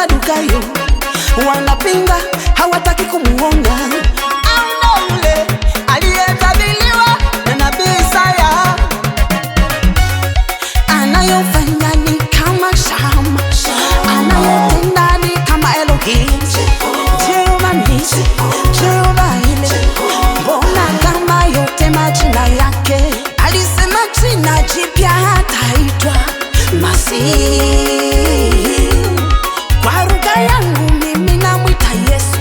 Masadukayo wanapinga, hawataki kumuona. Au yule aliyetabiriwa na nabii Isaya, anayofanya ni kama Shama, anayotenda ni kama Elohim. Jehova Nisi, Jehova ile, mbona kama yote majina yake? Alisema jina jipya ataitwa Masihi. Kwa lugha yangu mimi namwita Yesu,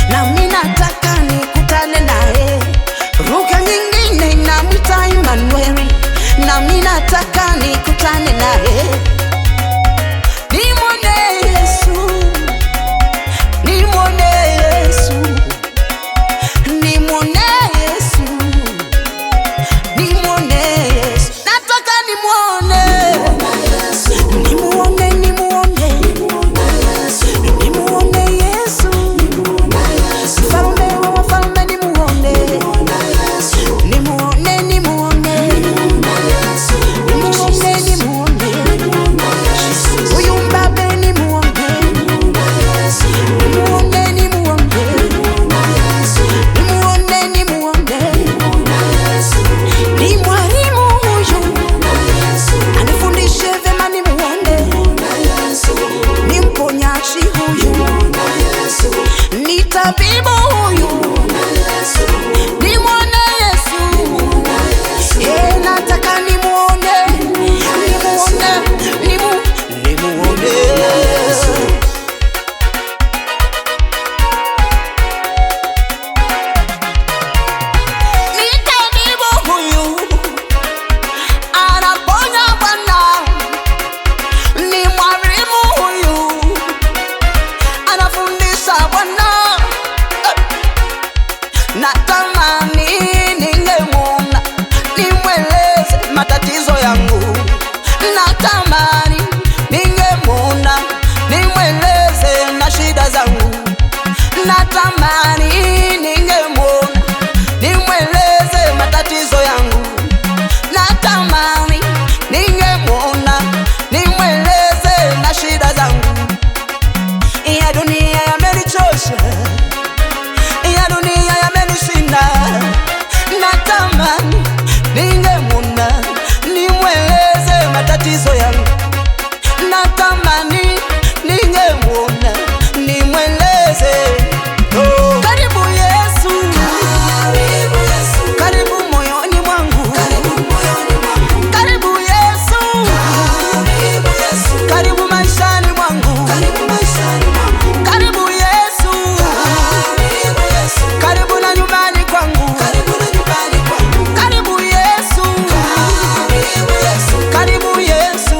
na mimi nataka nikutane naye. Lugha nyingine namwita Emmanuel, na mimi nataka nikutane naye. Nimwone Yesu, nimwone Yesu, nimwone Yesu, nimwone Yesu, nataka nimwone. Nimuone, nimuone, nimuone Yesu, mfalme wa wafalme, nimuone, nimuone, nimuone, nimuone, nimuone, huyu mbabe nimuone, nimuone, nimuone, nimuone, nimuone, ni mwalimu huyu anifundishe vema, nimuone, ni mponyaji huyu, ni tabibu huyu, nimuone Yesu. Nataka nimuone, nimuone, nimuone. Ni tabibu huyu, anaponya Bwana. Ni mwalimu huyu, anafundisha Bwana. Natamani ningemwona, nimweleze matatizo yangu. Natamani ningemwona, nimweleze na shida zangu. Natamani ningemwona, nimweleze matatizo yangu. Natamani ningemwona, nimweleze na shida zangu. Ya dunia yamenichosha, ya dunia yamenishinda. Natamani ningemwona, nimweleze matatizo yangu. Natamani ningemwona, nimweleze. Oh, karibu Yesu, karibu moyoni mwangu, karibu Yesu, karibu maishani mwangu, karibu Yesu, karibu na nyumbani kwangu, karibu Yesu, karibu Yesu,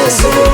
Yesu.